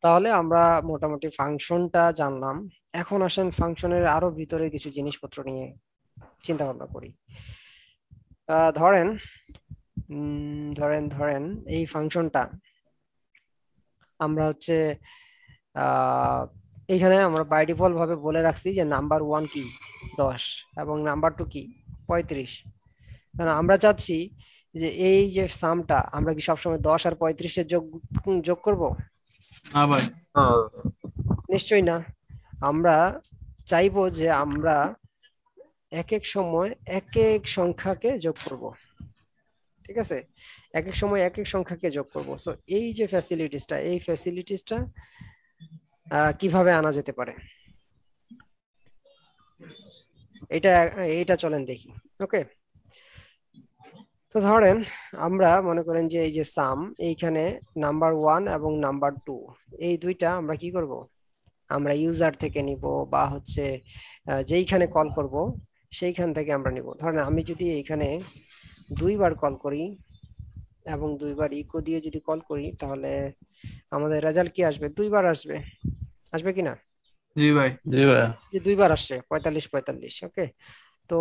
তাহলে আমরা মোটামুটি ফাংশনটা জানলাম। এখন আসেন ফাংশনের আরো ভিতরে কিছু জিনিসপত্র নিয়ে চিন্তা ভাবনা করি। ধরেন ধরেন ধরেন এই ফাংশনটা আমরা হচ্ছে আহ এইখানে আমরা বাই ডিফল্ট ভাবে বলে রাখছি যে নাম্বার 1 কি 10 এবং নাম্বার 2 কি 35। কারণ আমরা চাচ্ছি যে এই যে সামটা আমরা কি সবসময় 10 আর 35 এর যোগ যোগ করব? হ্যাঁ ভাই। নিশ্চয়ই না। আমরা চাইবো যে আমরা এক এক সময় এক এক সংখ্যাকে যোগ করব। ঠিক আছে, এক এক সময় এক এক সংখ্যাকে যোগ করব। সো এই যে ফ্যাসিলিটিসটা, এই ফ্যাসিলিটিসটা কিভাবে আনা যেতে পারে এটা এইটা চলেন দেখি। ওকে, তো ধরেন আমরা মনে করেন যে এই যে সাম, এইখানে নাম্বার 1 এবং নাম্বার 2 এই দুইটা আমরা কি করব, আমরা ইউজার থেকে নিব বা হচ্ছে যেইখানে কল করব সেইখান থেকে আমরা নিব। ধরেন আমি যদি এইখানে দুইবার কল করি এবং দুইবার ইকো দিয়ে যদি কল করি, তাহলে আমাদের রেজাল্ট কি আসবে? দুইবার আসবে, আসবে কি না? জি ভাই। জি ভাই। যে দুইবার আসছে 45 45। ওকে, তো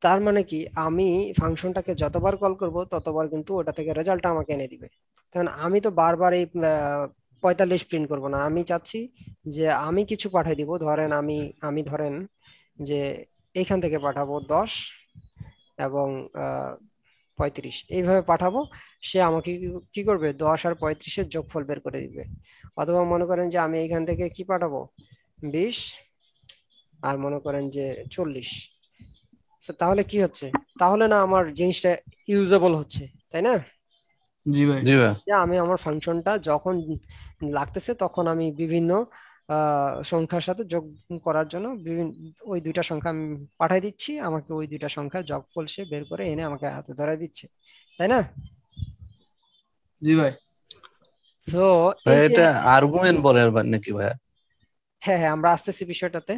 তার মানে কি আমি ফাংশনটাকে যতবার কল করব ততবার কিন্তু ওটা থেকে রেজাল্টটা আমাকে এনে দিবে। কারণ আমি তো বারবার এই 45 প্রিন্ট করব না, আমি চাচ্ছি যে আমি কিছু পাঠিয়ে দিব। ধরেন আমি আমি ধরেন যে এইখান থেকে পাঠাবো 10 এবং 35 এইভাবে পাঠাবো। সে আমাকে কি করবে, 10 আর 35-এর যোগফল বের করে দিবে। অথবা মনে করেন যে আমি এইখান থেকে কি পাঠাবো, 20 আর মনে করেন যে 40। তাহলে কি হচ্ছে, তাহলে না আমার জিনিসটা ইউজেবল হচ্ছে, তাই না? জি ভাই। জি ভাই। যে আমি আমার ফাংশনটা যখন লাগতেছে তখন আমি বিভিন্ন সংখ্যার সাথে যোগ করার জন্য বিভিন্ন ওই দুইটা সংখ্যা আমি পাঠাই দিচ্ছি, আমাকে ওই দুইটা সংখ্যার যোগফল সে বের করে এনে আমাকে হাতে ধরাই দিচ্ছে, তাই না? জি ভাই। তো ভাই এই যে এটা আর্গুমেন্ট বলে নাকি ভাই? হ্যাঁ হ্যাঁ, আমরা আসতেছি বিষয়টাতে।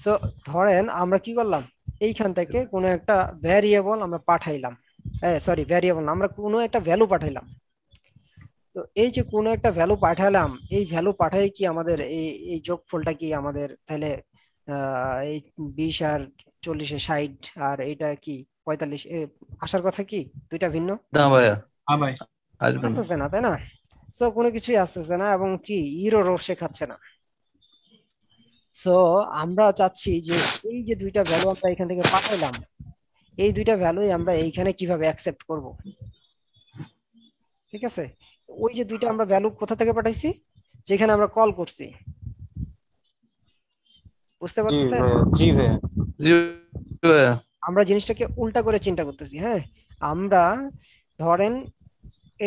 তো ধরেন আমরা কি করলাম, এইখান থেকে কোনো একটা ভ্যারিয়েবল আমরা পাঠাইলাম, সরি ভ্যারিয়েবল না, আমরা কোনো একটা ভ্যালু পাঠাইলাম। তো এই যে কোনো একটা ভ্যালু পাঠালাম, এই ভ্যালু পাঠাই কি আমাদের এই এই যোগফলটা কি আমাদের তাহলে এই 20 আর 40 60 আর এইটা কি 45 আসার কথা কি? দুইটা ভিন্ন না ভাইয়া, হ্যাঁ ভাই। আসবে না। আসতেছে না, তাই না? তো কোনো কিছুই আসতেছে না এবং কি ইরোরও শেখাচ্ছে না। সো আমরা চাচ্ছি যে এই যে দুইটা ভ্যালু আমরা এখান থেকে পাঠাইলাম, এই দুইটা ভ্যালুই আমরা এইখানে কিভাবে অ্যাকসেপ্ট করব। ঠিক আছে, ওই যে দুইটা আমরা ভ্যালু কোথা থেকে পাঠাইছি, যেখানে আমরা কল করছি, বুঝতে জি পারতেছেন? ভাইয়া, জি ভাইয়া। জি ভাইয়া। আমরা জিনিসটাকে উল্টা করে চিন্তা করতেছি। হ্যাঁ, আমরা ধরেন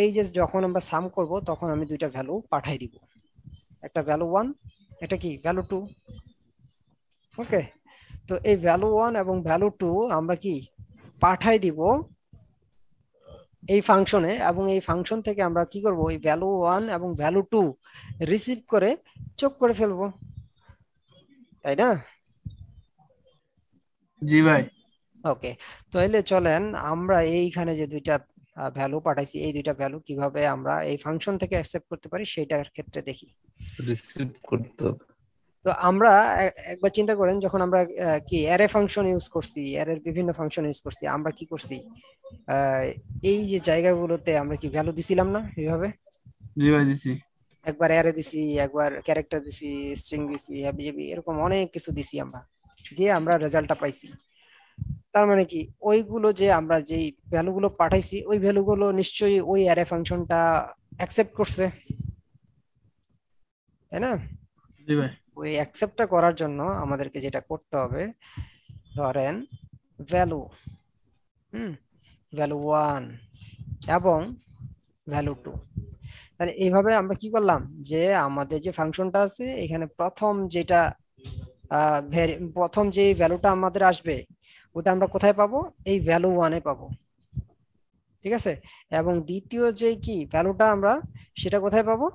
এই যে যখন আমরা সাম করব তখন আমি দুইটা ভ্যালু পাঠাই দিব, একটা ভ্যালু 1, এটা কি ভ্যালু 2। ওকে, তো এই ভ্যালু 1 এবং ভ্যালু 2 আমরা কি পাঠাই দিব এই ফাংশনে, এবং এই ফাংশন থেকে আমরা কি করব, এই ভ্যালু 1 এবং ভ্যালু 2 রিসিভ করে যোগ করে ফেলবো, তাই না? জি ভাই। ওকে, তাহলে চলেন আমরা এইখানে যে দুইটা ভ্যালু পাঠাইছি, এই দুইটা ভ্যালু কিভাবে আমরা এই ফাংশন থেকে অ্যাকসেপ্ট করতে পারি সেটার ক্ষেত্রে দেখি। রিসিভ করতে হবে। তো আমরা একবার চিন্তা করেন, যখন আমরা কি অ্যারে ফাংশন ইউজ করছি, অ্যারের বিভিন্ন ফাংশন ইউজ করছি, আমরা কি করছি, আহ, এই যে জায়গাগুলোতে আমরা কি ভ্যালু দিছিলাম না এইভাবে? জি ভাই দিছি। একবার অ্যারে দিছি, একবার ক্যারেক্টার দিছি, স্ট্রিং দিছি, হাবিজাবি এরকম অনেক কিছু দিছি আমরা, দিয়ে আমরা রেজাল্টটা পাইছি। তার মানে কি ওইগুলো যে আমরা যেই ভ্যালুগুলো পাঠাইছি ওই ভ্যালুগুলো নিশ্চয়ই ওই অ্যারে ফাংশনটা অ্যাকসেপ্ট করছে, তাই না? জি ভাই। ওই অ্যাকসেপ্টটা করার জন্য আমাদেরকে যেটা করতে হবে, ধরেন ভ্যালু ভ্যালু 1 এবং ভ্যালু 2, তাহলে এইভাবে আমরা কি করলাম, যে আমাদের যে ফাংশনটা আছে এখানে প্রথম যেটা প্রথম যে ভ্যালুটা আমাদের আসবে ওটা আমরা কোথায় পাবো, এই ভ্যালু 1-এ পাবো। ঠিক আছে, এবং দ্বিতীয় যে কি ভ্যালুটা আমরা সেটা কোথায় পাবো,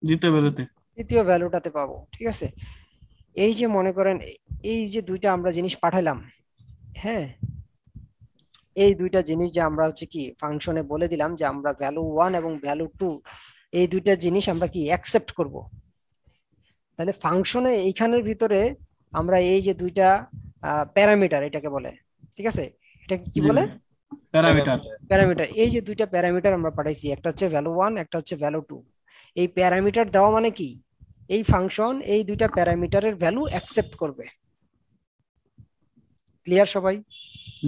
দ্বিতীয় বেরোতে। তৃতীয় ভ্যালুটাতে পাবো। ঠিক আছে, এই যে মনে করেন এই যে দুইটা আমরা জিনিস পাঠাইলাম, হ্যাঁ, এই দুইটা জিনিস যে আমরা হচ্ছে কি ফাংশনে বলে দিলাম যে আমরা ভ্যালু 1 এবং ভ্যালু 2 এই দুইটা জিনিস আমরা কি অ্যাকসেপ্ট করব। তাহলে ফাংশনে এইখানের ভিতরে আমরা এই যে দুইটা প্যারামিটার এটাকে বলে, ঠিক আছে, এটা কি জি বলে, ভাই প্যারামিটার। প্যারামিটার। এই যে দুইটা প্যারামিটার আমরা পাঠাইছি, একটা হচ্ছে ভ্যালু 1, একটা হচ্ছে ভ্যালু 2। এই প্যারামিটার দেওয়া মানে কি, এই ফাংশন এই দুইটা প্যারামিটারের ভ্যালু অ্যাকসেপ্ট করবে। ক্লিয়ার সবাই?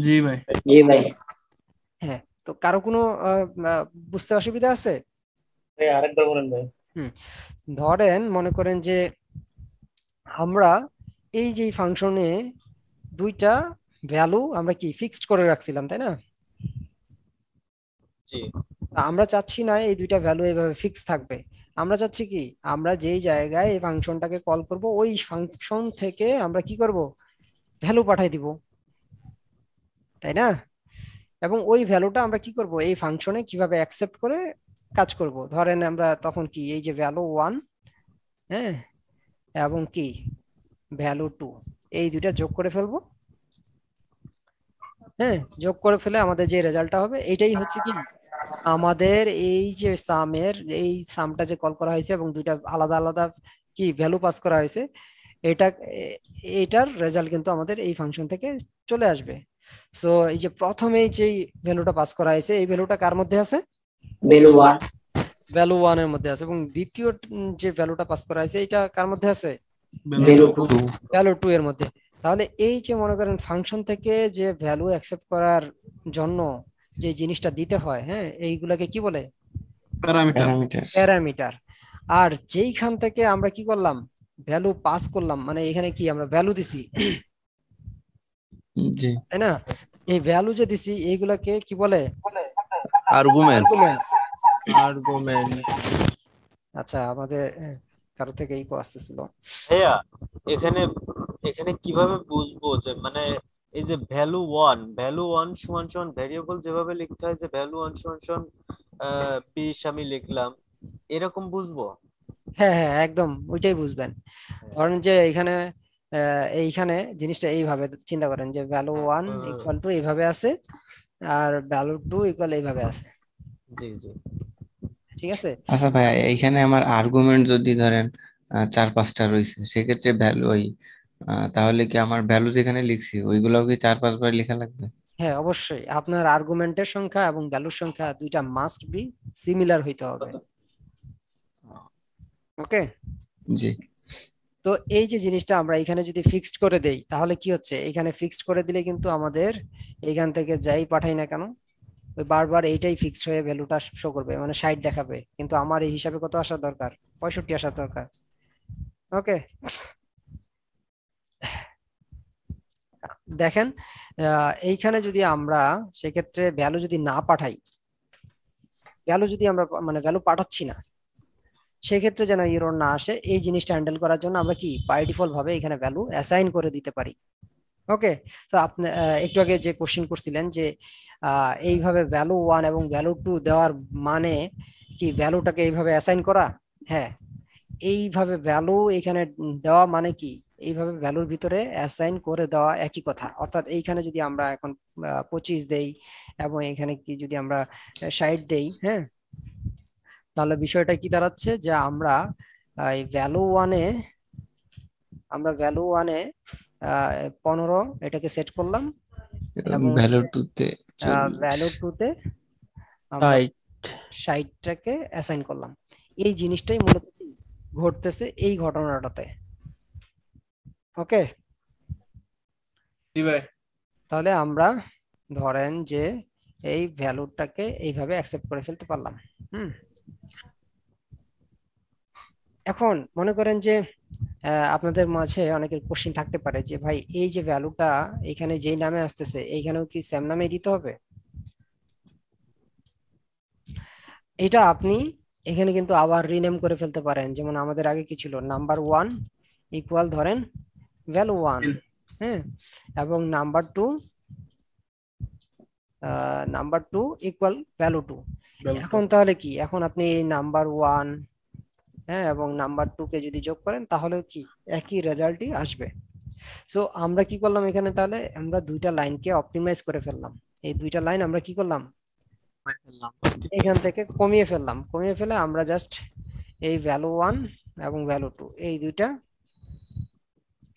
জি ভাই। জি ভাই। হ্যাঁ, তো কারো কোনো বুঝতে অসুবিধা আছে? আরেকবার বলেন ভাই। ধরেন মনে করেন যে আমরা এই যে ফাংশনে দুইটা ভ্যালু আমরা কি ফিক্সড করে রাখছিলাম, তাই না? জি। আমরা চাচ্ছি না এই দুইটা ভ্যালু এইভাবে ফিক্স থাকবে। আমরা চাচ্ছি কি, আমরা যেই জায়গায় এই ফাংশনটাকে কল করব ওই ফাংশন থেকে আমরা কি করব, ভ্যালু পাঠাই দিব, তাই না? এবং ওই ভ্যালুটা আমরা কি করব, এই ফাংশনে কিভাবে অ্যাকসেপ্ট করে কাজ করব। ধরেন আমরা তখন কি এই যে ভ্যালু 1, হ্যাঁ, এবং কি ভ্যালু 2, এই দুইটা যোগ করে ফেলবো। হ্যাঁ, যোগ করে ফেলে আমাদের যে রেজাল্টটা হবে এটাই হচ্ছে কি আমাদের এই যে সামের, এই সামটা যে কল করা হয়েছে এবং দুইটা আলাদা আলাদা কি ভ্যালু পাস করা হয়েছে, এটা এটার রেজাল্ট কিন্তু আমাদের এই ফাংশন থেকে চলে আসবে। সো এই যে প্রথমে যে ভ্যালুটা পাস করা হয়েছে এই ভ্যালুটা কার মধ্যে আছে, ভ্যালু 1। ভ্যালু 1 এর মধ্যে আছে, এবং দ্বিতীয় যে ভ্যালুটা পাস করা হয়েছে এটা কার মধ্যে আছে, ভ্যালু 2। ভ্যালু 2 এর মধ্যে। তাহলে এই যে মনে করেন ফাংশন থেকে যে ভ্যালু অ্যাকসেপ্ট করার জন্য যে জিনিসটা দিতে হয়, হ্যাঁ, এইগুলাকে কি বলে, প্যারামিটার। প্যারামিটার। আর যেইখান থেকে আমরা কি করলাম, ভ্যালু পাস করলাম, মানে এখানে কি আমরা ভ্যালু দিছি, জি। তাই না? এই ভ্যালু যে দিছি এইগুলাকে কি বলে, আর্গুমেন্ট। আর্গুমেন্টস। আর্গুমেন্ট। আচ্ছা, আমাদের কারো থেকে ইকো আসতেছিল। ভাইয়া এখানে এখানে কিভাবে বুঝবো যে মানে এই যে ভ্যালু ওয়ান সমান সমান ভ্যারিয়েবল যেভাবে লিখতে হয় যে ভ্যালু ওয়ান সমান সমান 20 আমি লিখলাম, এরকম বুঝবো? হ্যাঁ হ্যাঁ, একদম ওইটাই বুঝবেন। ধরেন যে এখানে এইখানে জিনিসটা এইভাবে চিন্তা করেন যে ভ্যালু 1 ইকুয়াল টু এইভাবে আছে, আর ভ্যালু 2 ইকুয়াল এইভাবে আছে, জি জি। ঠিক আছে? আচ্ছা ভাই, এইখানে আমার আর্গুমেন্ট যদি ধরেন 4-5টা রয়েছে, সেক্ষেত্রে ভ্যালু ওই তাহলে কি আমার ভ্যালু যেখানে লিখছি ওইগুলোও কি 4-5 বার লেখা লাগবে? হ্যাঁ, অবশ্যই আপনার আর্গুমেন্টের সংখ্যা এবং ভ্যালুর সংখ্যা দুইটা মাস্ট বি সিমিলার হইতে হবে। ওকে, জি। তো এই যে জিনিসটা আমরা এখানে যদি ফিক্সড করে দেই তাহলে কি হচ্ছে, এখানে ফিক্সড করে দিলে কিন্তু আমাদের এখান থেকে যাই পাঠাই না কেন ওই বারবার এইটাই ফিক্সড হয়ে ভ্যালুটা শো করবে, মানে 60 দেখাবে, কিন্তু আমার এই হিসাবে কত আসা দরকার, 65 আসা দরকার। ওকে, দেখেন এইখানে যদি আমরা সেক্ষেত্রে ভ্যালু যদি না পাঠাই, ভ্যালু যদি আমরা মানে ভ্যালু পাঠাচ্ছি না, সেক্ষেত্রে যেন এরর না আসে এই জিনিসটা হ্যান্ডেল করার জন্য আমরা কি বাই ডিফল্ট ভাবে এখানে ভ্যালু অ্যাসাইন করে দিতে পারি। ওকে, তো আপনি একটু আগে যে কোশ্চেন করছিলেন যে এইভাবে ভ্যালু 1 এবং ভ্যালু 2 দেওয়ার মানে কি ভ্যালুটাকে এইভাবে অ্যাসাইন করা। হ্যাঁ, এইভাবে ভ্যালু এখানে দেওয়া মানে কি এইভাবে ভ্যালুর ভিতরে অ্যাসাইন করে দেওয়া একই কথা। অর্থাৎ এইখানে যদি আমরা এখন 25 দেই এবং এখানে কি যদি আমরা 60 দেই, হ্যাঁ, তাহলে বিষয়টা কি দাঁড়াচ্ছে যে আমরা এই ভ্যালু 1-এ 15 এটাকে সেট করলাম এবং ভ্যালু 2-তে ভ্যালু 2-তে আমরা 60টাকে অ্যাসাইন করলাম। এই জিনিসটাই মূলত ঘটতেছে এই ঘটনাটাতে। ওকে, জি ভাই। তাহলে আমরা ধরেন যে এই ভ্যালুটাকে এইভাবে অ্যাকসেপ্ট করে ফেলতে পারলাম। এখন মনে করেন যে আপনাদের মাঝে অনেকের কোশ্চেন থাকতে পারে যে ভাই এই যে ভ্যালুটা এখানে যেই নামে আসতেছে এইখানেও কি সেম নামে দিতে হবে? এটা আপনি এখানে কিন্তু আবার রিনেম করে ফেলতে পারেন। যেমন আমাদের আগে কি ছিল, নাম্বার 1 ইকুয়াল ধরেন ভ্যালু 1, হ্যাঁ, এবং নাম্বার 2 ইকুয়াল ভ্যালু 2। এখন তাহলে কি, এখন আপনি এই নাম্বার 1, হ্যাঁ, এবং নাম্বার 2 কে যদি যোগ করেন তাহলে কি একই রেজাল্টই আসবে। সো আমরা কি করলাম এখানে, তাহলে আমরা দুইটা লাইনকে অপটিমাইজ করে ফেললাম। এই দুইটা লাইন আমরা কি করলাম, এখান থেকে কমিয়ে ফেলে আমরা জাস্ট এই ভ্যালু 1 এবং ভ্যালু 2 এই দুইটা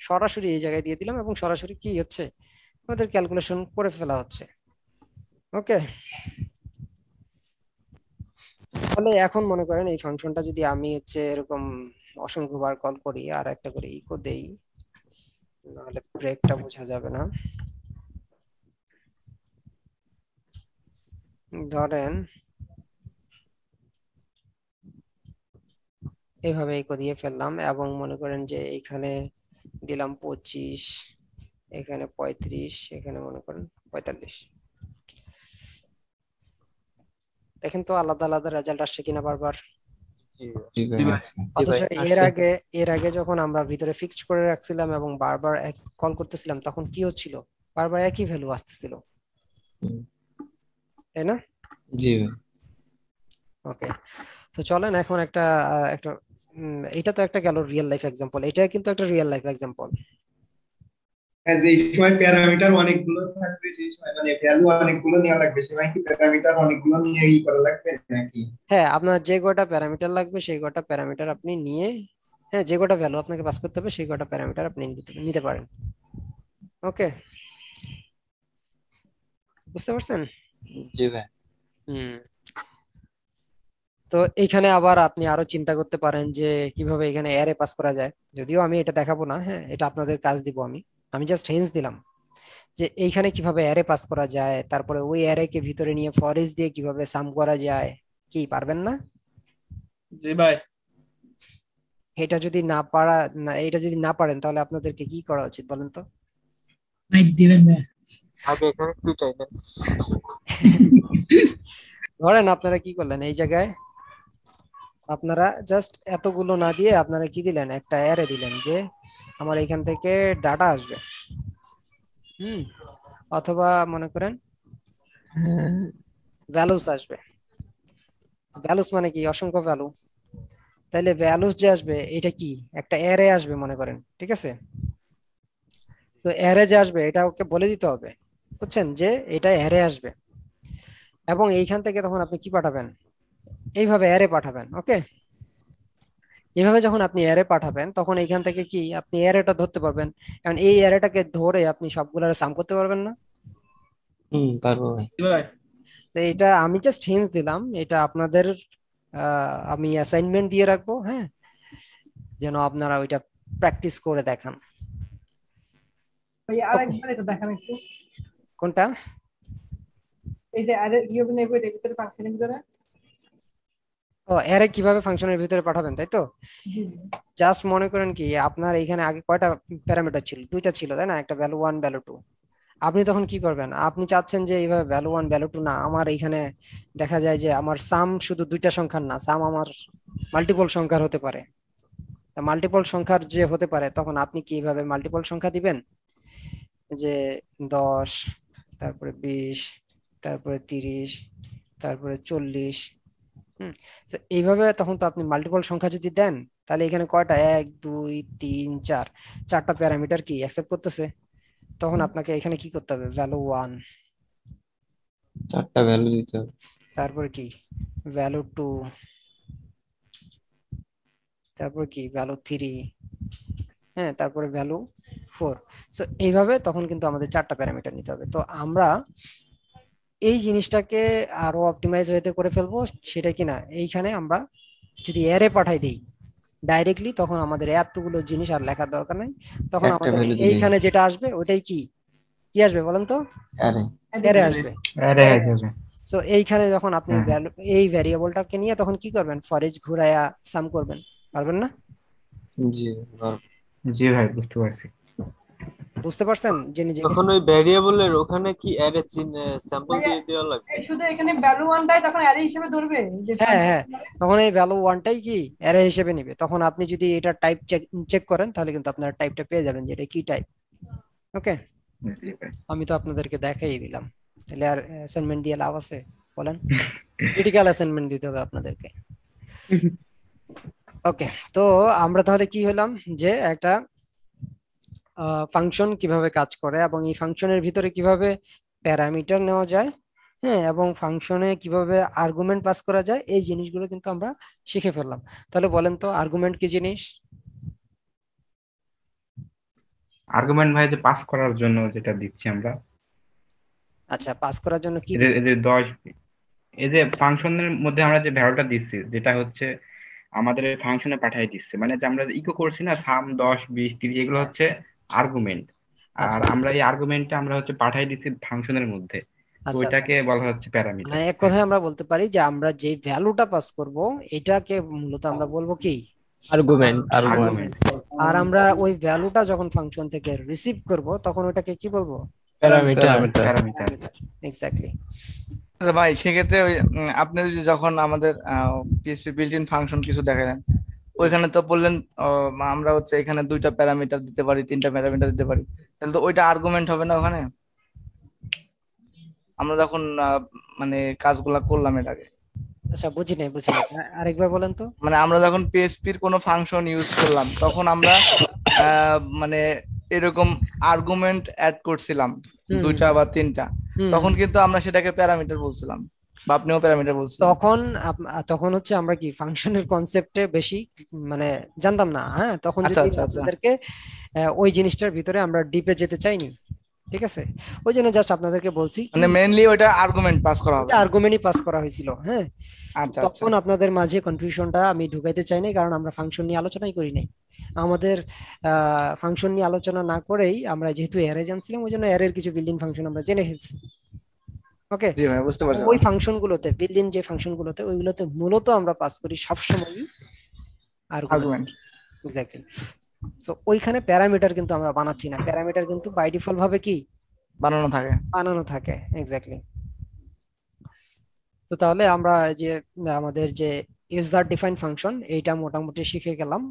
সরাসরি এই জায়গায় দিয়ে দিলাম এবং সরাসরি কি হচ্ছে আমাদের ক্যালকুলেশন করে ফেলা হচ্ছে। ওকে, তাহলে এখন মনে করেন এই ফাংশনটা যদি আমি হচ্ছে এরকম অসংখ্যবার কল করি আর একটা করে ইকো দেই, নাহলে ব্রেকটা বোঝা যাবে না। ধরেন এইভাবে ইকো দিয়ে ফেললাম এবং মনে করেন যে এইখানে দিলাম 25, এখানে 35, এখানে মনে করেন 45। দেখেন তো আলাদা আলাদা রেজাল্ট আসছে কিনা বারবার। জি ভাই। অথচ এর আসছে। আগে যখন আমরা ভিতরে ফিক্সড করে রাখছিলাম এবং বারবার কল করতেছিলাম তখন কি হচ্ছিল, বারবার একই ভ্যালু আসতেছিল, হুম, তাই না? জি ভাই। ওকে, তো চলেন এখন একটা এটা তো একটা গেল রিয়েল লাইফ এক্সাম্পল, এটা কিন্তু একটা রিয়েল লাইফ এক্সাম্পল। হ্যাঁ, যে সময় প্যারামিটার অনেকগুলো থাকবে সেই সময় মানে ভ্যালু অনেকগুলো নেওয়া লাগবে, সেখানে কি প্যারামিটার অনেকগুলো নিয়ে করা লাগবে নাকি? হ্যাঁ, আপনার যে কয়টা প্যারামিটার লাগবে সেই কয়টা প্যারামিটার আপনি নিয়ে, হ্যাঁ যে কয়টা ভ্যালু আপনাকে পাস করতে হবে সেই কয়টা প্যারামিটার আপনি নিতে পারেন। ওকে, বুঝতে পারছেন? জি ভাই। হুম, তো এইখানে আবার আপনি আরো চিন্তা করতে পারেন যে কিভাবে এখানে অ্যারে পাস করা যায়, যদিও আমি এটা দেখাবো না, হ্যাঁ এটা আপনাদের কাজ দিব আমি, জাস্ট হিন্টস দিলাম যে এইখানে কিভাবে অ্যারে পাস করা যায়, তারপরে ওই অ্যারে কে ভিতরে নিয়ে ফর দিয়ে কিভাবে সাম করা যায়। কি পারবেন না? জি ভাই। এটা যদি না পারেন তাহলে আপনাদেরকে কি করা উচিত বলেন তো? মাইক দিবেন না। আগে এখানে পিটাই দেন। ধরেন আপনারা কি করলেন, এই জায়গায় আপনারা জাস্ট এতগুলো না দিয়ে আপনারা কি দিলেন, একটা অ্যারে দিলেন যে আমার এখান থেকে ডাটা আসবে, অথবা মনে করেন ভ্যালুস আসবে। ভ্যালুস মানে কি? অসংখ্য ভ্যালু। তাইলে ভ্যালুস যে আসবে এটা কি একটা অ্যারে আসবে মনে করেন, ঠিক আছে? তো অ্যারে যে আসবে এটা ওকে বলে দিতে হবে, বুঝছেন, যে এটা অ্যারে আসবে এবং এইখান থেকে তখন আপনি কি পাঠাবেন, এইভাবে অ্যারে পাঠাবেন। ওকে, এইভাবে যখন আপনি অ্যারে পাঠাবেন তখন এইখান থেকে কি আপনি অ্যারেটা ধরতে পারবেন, কারণ এই অ্যারেটাকে ধরে আপনি সবগুলোর সাম করতে পারবেন না। পারবো ভাই। জি ভাই। তো এটা আমি জাস্ট হিন্টস দিলাম, এটা আপনাদের আমি অ্যাসাইনমেন্ট দিয়ে রাখবো, হ্যাঁ, যেন আপনারা ওইটা প্র্যাকটিস করে দেখান। ভাই আরেকবার এটা দেখান একটু। কোনটা? এই যে আরে ইয়ে নেব এর ভিতরে ফাংশনের ভিতরে। ও, অ্যারে কিভাবে ফাংশনের ভিতরে পাঠাবেন, তাই তো? জি জি। জাস্ট মনে করেন কি আপনার এখানে আগে কয়টা প্যারামিটার ছিল, দুইটা ছিল তাই না, একটা ভ্যালু 1 ভ্যালু 2। আপনি তখন কি করবেন, আপনি চাচ্ছেন যে এইভাবে ভ্যালু 1 ভ্যালু 2 না, আমার এখানে দেখা যায় যে আমার সাম শুধু দুইটা সংখ্যার না, সাম আমার মাল্টিপল সংখ্যার হতে পারে। মাল্টিপল সংখ্যার যে হতে পারে তখন আপনি কিভাবে মাল্টিপল সংখ্যা দিবেন, যে 10, তারপরে 20, তারপরে 30, তারপরে 40। তো এইভাবে তখন তো আপনি মাল্টিপল সংখ্যা যদি দেন তাহলে এখানে কয়টা, 1 2 3 4, চারটা প্যারামিটার কি অ্যাকসেপ্ট করতেছে। তখন আপনাকে এখানে কি করতে হবে, ভ্যালু 1, চারটা ভ্যালু দিতে হবে। তারপর কি ভ্যালু 2, তারপর কি ভ্যালু 3, হ্যাঁ তারপরে ভ্যালু 4। সো এইভাবে তখন কিন্তু আমাদের চারটা প্যারামিটার নিতে হবে। তো আমরা এই জিনিসটাকে আরো অপটিমাইজ হইতে করে ফেলবো, সেটা কিনা এইখানে আমরা যদি অ্যারে পাঠাই দেই ডাইরেক্টলি, তখন আমাদের এতগুলো জিনিস আর লেখার দরকার নাই, তখন একটা আমাদের ভ্যালু দিলেই এইখানে যেটা আসবে ওইটাই কি কি আসবে বলেন তো, আরে অ্যারে আসবে। আরে হয়ে যাবে। সো এইখানে যখন আপনি হ্যাঁ। এই ভ্যারিয়েবলটাকে নিয়ে তখন কি করবেন, ফর ইচ ঘুরায়া সাম করবেন, পারবেন না? জি পারবো। জি ভাই, বুঝতে পারছি। বুঝতে পারছেন যে নিজেকে? তখন ওই ভ্যারিয়েবলের ওখানে কি অ্যারে স্যাম্পল দিয়ে দেওয়া লাগবে? শুধু এখানে ভ্যালু 1 দেয় তখন অ্যারে হিসেবে ধরবে যে হ্যাঁ হ্যাঁ, তখন এই ভ্যালু 1টাই কি অ্যারে হিসেবে নিবে। তখন আপনি যদি এটা টাইপ চেক করেন তাহলে কিন্তু আপনারা টাইপটা পেয়ে যাবেন যে এটা কি টাইপ। ওকে, জি ভাই। আমি তো আপনাদেরকে দেখাই দিলাম, তাহলে আর অ্যাসাইনমেন্ট দিয়ে লাভ আছে বলেন? ক্রিটিক্যাল অ্যাসাইনমেন্ট দিতে হবে আপনাদেরকে। ওকে, তো আমরা তাহলে কি হলাম, যে একটা ফাংশন কিভাবে কাজ করে এবং এই ফাংশনের ভিতরে কিভাবে প্যারামিটার নেওয়া যায়, হ্যাঁ, এবং ফাংশনে কিভাবে আর্গুমেন্ট পাস করা যায় এই জিনিসগুলো কিন্তু আমরা শিখে ফেললাম। তাহলে বলেন তো আর্গুমেন্ট কি জিনিস? আর্গুমেন্ট ভাই যে পাস করার জন্য যেটা দিচ্ছি আমরা, আচ্ছা, পাস করার জন্য কি এই যে দিচ্ছি? এই যে 10, এই যে ফাংশনের মধ্যে আমরা যে ভ্যালুটা দিচ্ছি যেটা হচ্ছে আমাদের ফাংশনে পাঠিয়ে দিচ্ছে, মানে যে আমরা ইকো করছি না সাম 10 20 30, এগুলো হ্যাঁ, হচ্ছে আর্গুমেন্ট। আর আচ্ছা আমরা এই আর্গুমেন্টটা আমরা হচ্ছে পাঠিয়ে দিচ্ছি ফাংশনের মধ্যে, তো আচ্ছা আচ্ছা, ওইটাকে বলা হচ্ছে মানে প্যারামিটার। এক কথায় আমরা বলতে পারি যে আমরা যে ভ্যালুটা পাস করব এটাকে মূলত আমরা বলবো কি? Argument argument. আর্গুমেন্ট। আর আমরা ওই ভ্যালুটা যখন ফাংশন থেকে রিসিভ করব তখন ওটাকে কি বলবো? প্যারামিটার। প্যারামিটার। এক্স্যাক্টলি। আচ্ছা ভাই, সেক্ষেত্রে ওই আপনি যদি যখন আমাদের পিএইচপি বিল্ট ইন ফাংশন কিছু দেখালেন, ওইখানে তো বললেন আমরা হচ্ছে এখানে 2টা প্যারামিটার দিতে পারি, 3টা প্যারামিটার দিতে পারি, তাহলে তো ওইটা আর্গুমেন্ট হবে না ওখানে? আমরা যখন মানে কাজগুলা করলাম এর আগে, আচ্ছা, বুঝি নাই আরেকবার বলেন তো। মানে আমরা যখন পিএইচপির কোনো ফাংশন ইউজ করলাম তখন আমরা মানে এরকম আর্গুমেন্ট অ্যাড করছিলাম হুম, 2টা বা 3টা, হুম, তখন কিন্তু আমরা সেটাকে প্যারামিটার বলছিলাম, বা আপনিও প্যারামিটার বলছিলেন। তখন হচ্ছে আমরা কি ফাংশনের কনসেপ্টে বেশি মানে জানতাম না। হ্যাঁ, তখন আচ্ছা যদি আচ্ছা আচ্ছা। আপনাদেরকে ওই জিনিসটার ভিতরে আমরা ডিপে যেতে চাইনি, ঠিক আছে? ওই জন্য জাস্ট আপনাদেরকে বলছি কি মানে মেইনলি ওইটা আর্গুমেন্ট পাস করা হবে। আর্গুমেন্টই পাস করা হয়েছিল। হ্যাঁ, তো আচ্ছা আচ্ছা। তখন আপনাদের মাঝে কনফিউশনটা আমি ঢুকাইতে চাই নাই, কারণ আমরা ফাংশন নিয়ে আলোচনাই করি নাই। আমাদের ফাংশন নিয়ে আলোচনা না করেই আমরা যেহেতু অ্যারে জানছিলাম ওই জন্য অ্যারের কিছু বিল্ডিং ফাংশন আমরা জেনে ফেলছি। ওকে, জি ভাই, বুঝতে পারছি। ওই ফাংশন গুলোতে বিল্ডিং যে ফাংশন গুলোতে ওইগুলোতে মূলত আমরা পাস করি সবসময় আর্গুমেন্ট। আর্গুমেন্ট। এক্স্যাক্টলি। সো ওইখানে প্যারামিটার কিন্তু আমরা বানাচ্ছি না, প্যারামিটার কিন্তু বাই ডিফল্ট ভাবে কি বানানো থাকে। বানানো থাকে। এক্স্যাক্টলি। তো তাহলে আমরা যে আমাদের যে ইউজার ডিফাইন ফাংশন এইটা মোটামুটি শিখে গেলাম।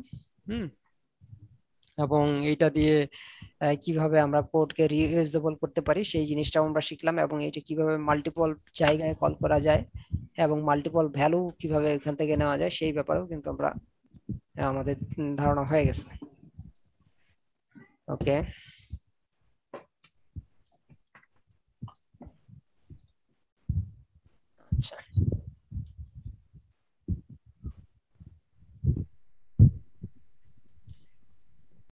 হুম, এবং এইটা দিয়ে কিভাবে আমরা কোডকে রিইউজেবল করতে পারি সেই জিনিসটাও আমরা শিখলাম, এবং এইটা কিভাবে মাল্টিপল জায়গায় কল করা যায় এবং মাল্টিপল ভ্যালু কিভাবে এখান থেকে নেওয়া যায় সেই ব্যাপারেও কিন্তু আমরা আমাদের ধারণা হয়ে গেছে। ওকে, আচ্ছা।